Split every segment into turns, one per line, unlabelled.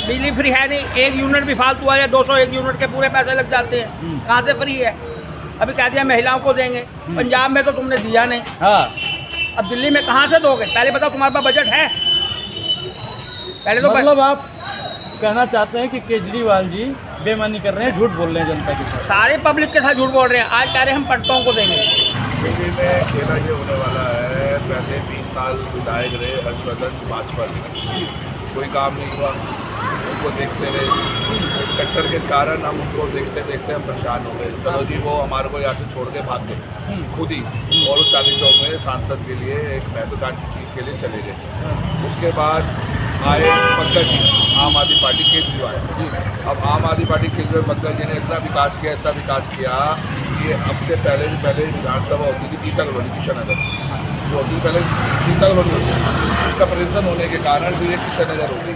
बिजली फ्री है नहीं, एक यूनिट भी फालतू है, 201 यूनिट के पूरे पैसे लग जाते हैं। कहाँ से फ्री है? अभी कह दिया महिलाओं को देंगे, पंजाब में तो तुमने दिया नहीं।
हाँ,
अब दिल्ली में कहाँ से दोगे? पहले बताओ तुम्हारे पास बजट है? पहले तो
मतलब आप कहना चाहते हैं कि केजरीवाल जी बेईमानी कर रहे हैं, झूठ बोल रहे हैं जनता के साथ।
सारे पब्लिक के साथ झूठ बोल रहे हैं। आज कह रहे हैं हम पट्टों को देंगे।
दिल्ली में खेला ये होने वाला है, पहले 20 साल विधायक रहे हर्षवर्धन भाजपा के, कोई काम नहीं हुआ, उनको देखते रहे, कट्टर के कारण हम उनको देखते देखते हम परेशान हो गए। चलो जी, वो हमारे को यहाँ से छोड़ के भाग गए खुद ही, और 40 चौक में सांसद के लिए एक महत्वाकांक्षी चीज़ के लिए चले गए। उसके बाद आए पंकज जी, आम आदमी पार्टी केजरीवाल जी। अब आम आदमी पार्टी केजरीवाल पंकज जी ने इतना विकास किया कि अब से पहले विधानसभा होती थी गीता कॉलोनी किशन नगर, जो होती पहले गीता कॉलोनी होती थी, उसका परिवर्तन होने के कारण फिर ये किशन नगर हो गई।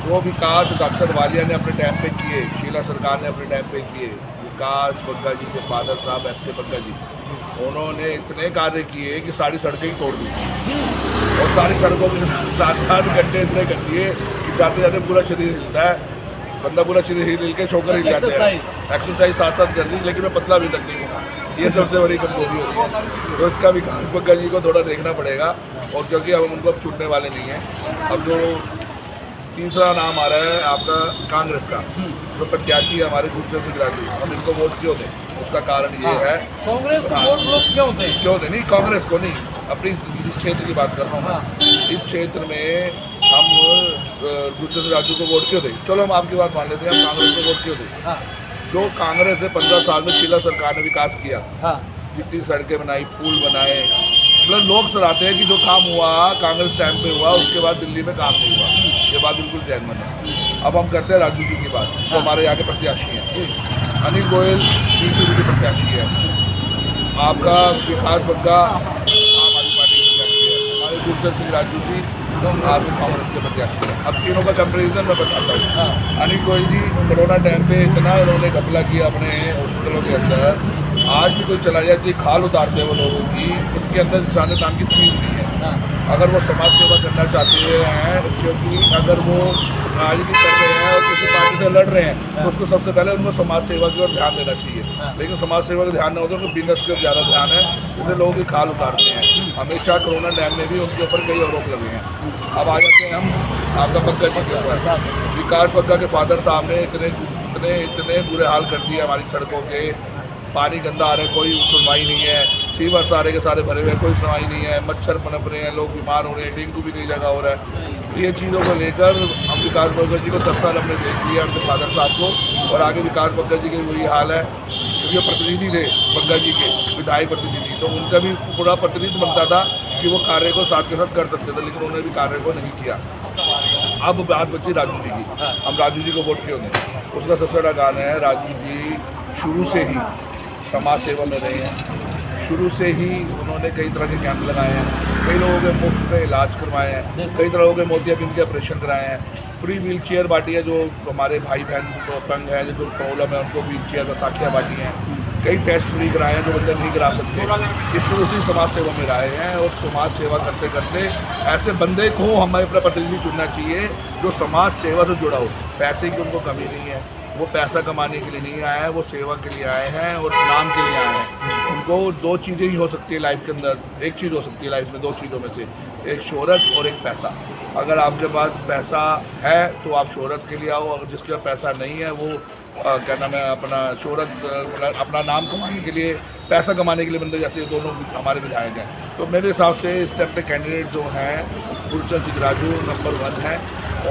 जो विकास डॉक्टर वालिया ने अपने टाइम पे किए, शीला सरकार ने अपने टाइम पे किए, विकास बग्गा जी के फादर साहब एस.के. बग्गा जी, उन्होंने इतने कार्य किए कि सारी सड़कें ही तोड़ दी, और सारी सड़कों में 7-8 घंटे इतने कर दिए कि जाते जाते पूरा शरीर हिलता है, बंदा पूरा शरीर हिल के शोकर हिल जाते हैं। एक्सरसाइज साथ भी कर दी, लेकिन मैं पतला भी तक नहीं हूँ, ये सबसे बड़ी कमजोरी होती है। तो इसका विकास बग्गा जी को थोड़ा देखना पड़ेगा, और क्योंकि हम उनको अब छूटने वाले नहीं हैं। अब जो तीसरा नाम आ रहा है आपका कांग्रेस का, जो प्रत्याशी है हमारे गुरचरण सिंह राजू, हम इनको वोट क्यों दें? उसका कारण ये है,
कांग्रेस को वोट लोग क्यों दें?
नहीं, कांग्रेस को नहीं, अपनी इस क्षेत्र की बात कर रहा हूँ। इस क्षेत्र में हम गुरचरण सिंह राजू को वोट क्यों दें? चलो हम आपकी बात मान लेते हैं, हम कांग्रेस को वोट क्यों दें? जो कांग्रेस ने 15 साल में शीला सरकार ने विकास किया, जितनी सड़कें बनाई, पुल बनाए, मतलब लोग सराहते हैं कि जो काम हुआ कांग्रेस टाइम पे हुआ, उसके बाद दिल्ली में काम नहीं हुआ। ये बात बिल्कुल जैनमन है। अब हम करते हैं राजू जी की बात, जो हमारे यहाँ के प्रत्याशी हैं। अनिल गोयल बीजेपी के प्रत्याशी है, आपका विकास बग्गा आम आदमी पार्टी के प्रत्याशी है, हमारे गुरचरण सिंह राजू जी आप कांग्रेस के प्रत्याशी हैं। अब तीनों का कंपेरिजन मैं बताता हूँ। अनिल गोयल जी कोरोना टाइम पे इतना उन्होंने घपला किया अपने हॉस्पिटलों के अंदर, आज भी कोई चला जाती है खाल उतारते हैं वो लोगों की, उनके अंदर इंसानियत नाम की चीज़ नहीं है। अगर वो समाज सेवा करना चाहते हैं, क्योंकि अगर वो राजनीति कर रहे हैं और किसी पार्टी से लड़ रहे हैं, तो उसको सबसे पहले उनको समाज सेवा की ओर ध्यान देना चाहिए। लेकिन समाज सेवा का ध्यान नहीं होता, उनको बिजनेस की ओर ज़्यादा ध्यान है, जिससे लोगों की खाल उतारते हैं। हमेशा कोरोना टाइम में भी उनके ऊपर कई आरोप लगे हैं। अब आ जाते हैं हम आपका बग्गा जी के ऊपर। विकास बग्गा के फादर साहब ने इतने बुरे हाल कर दिए हमारी सड़कों के, पानी गंदा आ रहा है, कोई सुनवाई नहीं है, सीवर सारे के सारे भरे हुए, कोई सुनवाई नहीं है, मच्छर पनप रहे हैं, लोग बीमार हो रहे हैं, डेंगू भी कई जगह हो रहा है। ये चीज़ों को लेकर हम विकास बग्गा जी को 10 साल हमने देख लिया उनके फादर साहब को, और आगे विकास बग्गा जी के वही हाल है। क्योंकि वो प्रतिनिधि थे बग्गा जी के, विधायक प्रतिनिधि, तो उनका भी पूरा प्रतिनिधि बनता था कि वो कार्य को साथ के साथ कर सकते थे, लेकिन उन्होंने भी कार्य को नहीं किया। अब बात बची राजू जी की, हम राजू जी को वोट क्यों दें? उसका सबसे बड़ा कारण है, राजू जी शुरू से ही समाज सेवा में रहे हैं, शुरू से ही उन्होंने कई तरह के कैंप लगाए हैं, कई लोगों के मुफ्त में इलाज करवाए हैं, कई तरह के मोतियाबिंद के ऑपरेशन कराए हैं, फ्री व्हील चेयर बांटी है, जो हमारे भाई बहन को अपंग है, जो प्रॉब्लम है, उनको व्हील चेयर साखियाँ बांटी हैं, कई टेस्ट फ्री कराए हैं जो बंदे नहीं करा सकते। ये शुरू से समाज सेवा में रहे हैं, और समाज सेवा करते करते ऐसे बंदे को हमें अपना प्रतिनिधि चुनना चाहिए जो समाज सेवा से जुड़ा हो। पैसे की उनको कमी नहीं है, वो पैसा कमाने के लिए नहीं आए हैं, वो सेवा के लिए आए हैं और नाम के लिए आए हैं। उनको 2 चीज़ें ही हो सकती है लाइफ के अंदर, एक चीज़ हो सकती है लाइफ में, 2 चीज़ों में से, एक शोहरत और एक पैसा। अगर आपके पास पैसा है तो आप शोहरत के लिए आओ, अगर जिसके पास पैसा नहीं है वो क्या नाम है, अपना शोहरत, अपना नाम कमाने के लिए, पैसा कमाने के लिए बंदे, जैसे दोनों हमारे विधायक हैं। तो मेरे हिसाब से इस टाइप पे कैंडिडेट जो हैं गुरचरण सिंह राजू नंबर 1 है,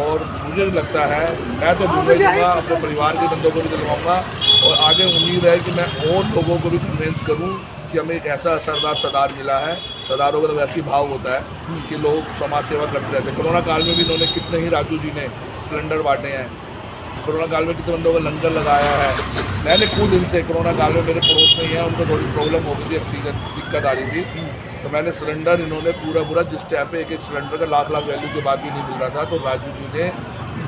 और मुझे लगता है मैं तो दूंगा, अपने परिवार के बंदों को भी दिलवाऊँगा, और आगे उम्मीद है कि मैं और लोगों को भी कन्विंस करूँ कि हमें एक ऐसा असरदार सरदार मिला है। सरदारों का तो वैसे ही भाव होता है कि लोग समाज सेवा करते रहते हैं। कोरोना काल में भी इन्होंने कितने ही राजू जी ने सिलेंडर बांटे हैं, कोरोना काल में कितने बंदों का लंगर लगाया है। मैंने खुद इनसे कोरोना काल में, मेरे पड़ोस में ही है, उनको थोड़ी प्रॉब्लम हो गई थी, ऑक्सीजन दिक्कत आ रही थी, तो मैंने सिलेंडर इन्होंने पूरा जिस टाइम पे एक सिलेंडर का लाख वैल्यू के बाद भी नहीं मिल रहा था, तो राजू जी ने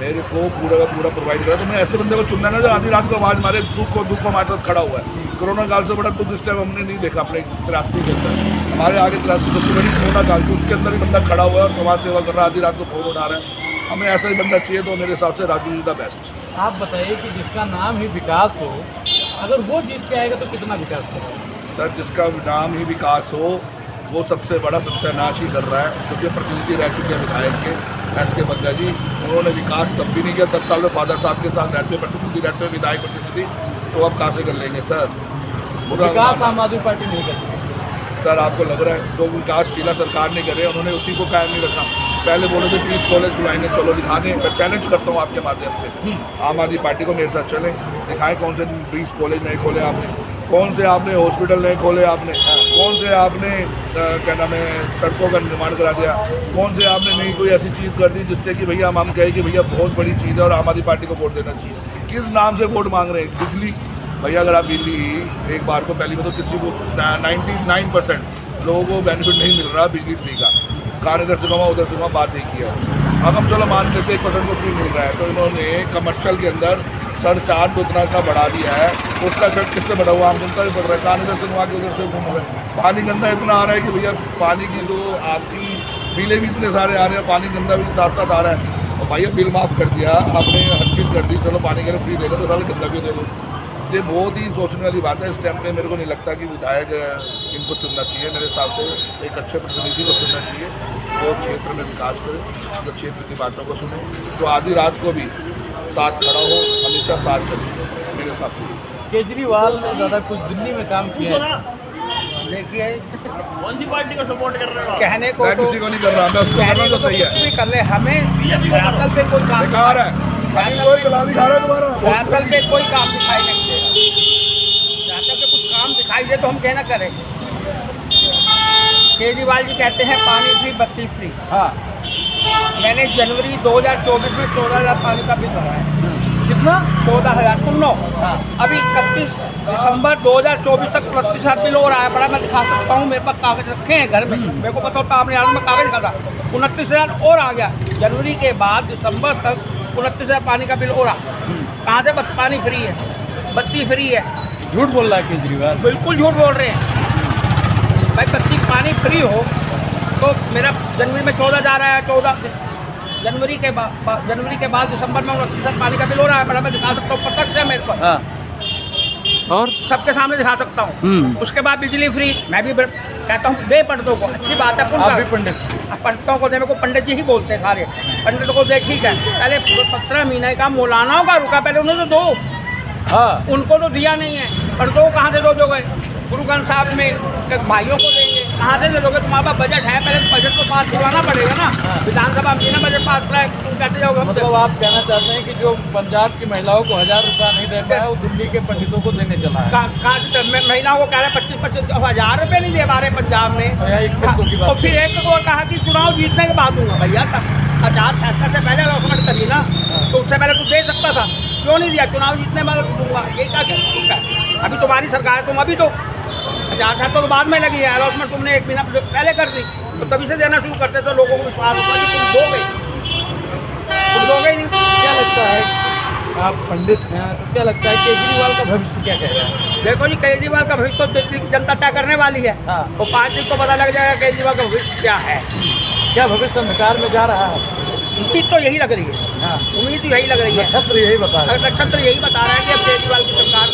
मेरे को पूरा का पूरा प्रोवाइड करा। तो मैं ऐसे बंदे को चुनना ना जो आधी रात को आवाज़ मारे, दुख को हमारे साथ खड़ा हुआ है। कोरोना काल से बड़ा दुख इस टाइम हमने नहीं देखा अपने त्रासदी के अंदर। हमारे आगे त्रासदी सबसे बड़ी कोरोना काल थी, उसके अंदर ही बंदा खड़ा हुआ है और समाज सेवा कर रहा है, आधी रात को फोन उठा रहा है। हमें ऐसा ही बंदा चाहिए, तो मेरे हिसाब से राजू जी द बेस्ट।
आप बताइए कि जिसका नाम ही विकास हो, अगर वो जीत के आएगा तो कितना विकास करेगा?
सर, जिसका नाम ही विकास हो वो सबसे बड़ा सत्यानाश ही कर रहा है, क्योंकि प्रतिनिधि रह चुके हैं विधायक के एस के बंदा जी। उन्होंने विकास तब भी नहीं किया, 10 साल में फादर साहब के साथ रहते प्रतिनिधि रहते हुए विधायक प्रतिनिधि, तो अब कहाँ से कर लेंगे सर?
विकास आम आदमी पार्टी नहीं करती
सर, आपको लग रहा है जो विकास शीला सरकार ने करे उन्होंने उसी को कायम नहीं रखा। पहले बोले थे पीस कॉलेज खुलाएंगे, चलो दिखा दें। मैं चैलेंज करता हूँ आपके माध्यम से, आम आदमी पार्टी को मेरे साथ चलें, दिखाएं कौन से पीस कॉलेज नहीं खोले आपने, कौन से आपने हॉस्पिटल नहीं खोले आपने, कौन से आपने क्या नाम है सड़कों का निर्माण करा दिया, कौन से आपने नहीं कोई ऐसी चीज़ कर दी जिससे कि भैया हम कहें कि भैया बहुत बड़ी चीज़ है और आम आदमी पार्टी को वोट देना चाहिए। किस नाम से वोट मांग रहे हैं? बिजली, भैया अगर आप बिजली एक बार को पहली में तो किसी को 99% लोगों को बेनिफिट नहीं मिल रहा बिजली फ्री का, कार इधर से कमा उधर से कमा, बात एक ही है। अब हम चलो मान लेते 1% को फ्री मिल रहा है, तो इन्होंने कमर्शियल के अंदर सरचार्ज उतना का बढ़ा दिया है, उसका खर्च किससे बढ़ा हुआ? आम जनता भी बढ़ रहा है, कार इधर से कमा के उधर से घूम रहे हैं। पानी गंदा इतना आ रहा है कि भैया पानी की जो आपकी बिलें भी इतने सारे आ रहे हैं, पानी गंदा भी साथ साथ आ रहा है। और भैया बिल माफ़ कर दिया आपने, हर चीज़ कर दी, चलो पानी के लिए फ्री दे दो, तो सारे गंदा भी दे दो। ये बहुत ही सोचने वाली बात है। इस टाइम पे मेरे को नहीं लगता कि विधायक इनको चुनना चाहिए। मेरे हिसाब से एक अच्छे प्रतिनिधि को चुनना चाहिए जो क्षेत्र में विकास करे, जो क्षेत्र की बातों को सुने, जो आधी रात को भी साथ खड़ा हो, हमेशा साथ चले, मेरे हिसाब से।
केजरीवाल ने ज़्यादा कुछ दिल्ली में काम किया है।
देखिए
कौन सी पार्टी को सपोर्ट कर रहे हो?
कहने को
मैं किसी को नहीं कर रहा, मैं उसको कर रहा हूं जो सही है।
कुछ भी कर ले, हमें रातल पे कोई काम
बेकार है, कोई गुलामी खा रहा है तुम्हारा।
रातल पे कोई काम दिखाई नहीं दे, रातल पे कुछ काम दिखाई दे तो हम कहना करें। केजरीवाल जी कहते हैं पानी फ्री, बत्ती फ्री।
हाँ,
मैंने जनवरी 2024 में 14,000 पानी का बिल भरा है।
कितना?
14,000। सुन लो,
हाँ।
अभी 31 दिसंबर 2024 तक 32,000 बिल हो रहा है। बड़ा मैं दिखा सकता हूँ, मेरे पास कागज रखे हैं घर में, मेरे को पता होता आपने यार में कागज दिखा था। 29,000 और आ गया जनवरी के बाद दिसंबर तक 29,000 पानी का बिल हो रहा। कहाँ से बस पानी फ्री है, बत्ती फ्री है?
झूठ बोल रहा है केजरीवाल।
बिल्कुल झूठ बोल रहे हैं भाई। बत्ती पानी फ्री हो तो मेरा जनवरी में 14,000 आया, 14 जनवरी के बाद दिसंबर में 29,000 पानी का बिल हो रहा है। बड़ा मैं दिखा सकता हूँ, प्रत्यक्ष है मेरे को,
हाँ। और
सबके सामने दिखा सकता हूँ। उसके बाद बिजली फ्री। मैं भी कहता हूँ दे पंडितों को, अच्छी बात है।
आप भी पंडित?
पंडितों को दे, मेरे को पंडित जी ही बोलते हैं सारे पंडितों को दे, ठीक है। पहले 17 महीने का मौलानाओं का रुका, पहले उन्हें तो दो।
हाँ,
उनको तो दिया नहीं है, पंडितों को कहाँ से दो दोगे? गुरु ग्रंथ साहब में भाइयों को देंगे, कहाँ से दे दोगे? तुम्हारे पास बजट है, पहले बजट को पास करवाना पड़ेगा ना। विधानसभा में ना बजट पास कराए, तुम कहते जाओगे।
मतलब आप कहना चाहते हैं कि जो पंजाब की महिलाओं को 1,000 रुपया नहीं दे पाया, वो दिल्ली के पंडितों को देने चला है।
महिलाओं को कह रहे 25-25 हज़ार रुपये नहीं दे पा रहे पंजाब में।
और यहाँ 21 की बात
और फिर एक और कहा कि चुनाव जीतने के बाद दूंगा। भैया आचार संहिता से पहले अलॉटमेंट करी ना, तो उससे पहले तू दे सकता था, क्यों नहीं दिया? चुनाव जीतने बाद दूंगा, ये क्या है? अभी तुम्हारी सरकार है, तुम अभी तो आचार संहिता तो बाद में लगी है, अलॉटमेंट तुमने 1 महीना पहले कर दी, तो तभी से देना शुरू करते तो लोगों को विश्वास होगा कि तुम दोगे ही नहीं।
क्या लगता है, आप पंडित हैं तो क्या लगता है केजरीवाल का भविष्य क्या कह रहा है?
देखो जी, केजरीवाल का भविष्य तो दिल्ली की जनता तय करने वाली है।
हाँ।
तो 5 दिन को पता लग जाएगा केजरीवाल का भविष्य क्या है।
क्या भविष्य अंधकार में जा रहा है?
उम्मीद तो यही लग रही है।
हाँ,
उम्मीद यही लग रही है,
नक्षत्र यही बता रहे हैं।
नक्षत्र यही बता रहा है कि अब केजरीवाल की सरकार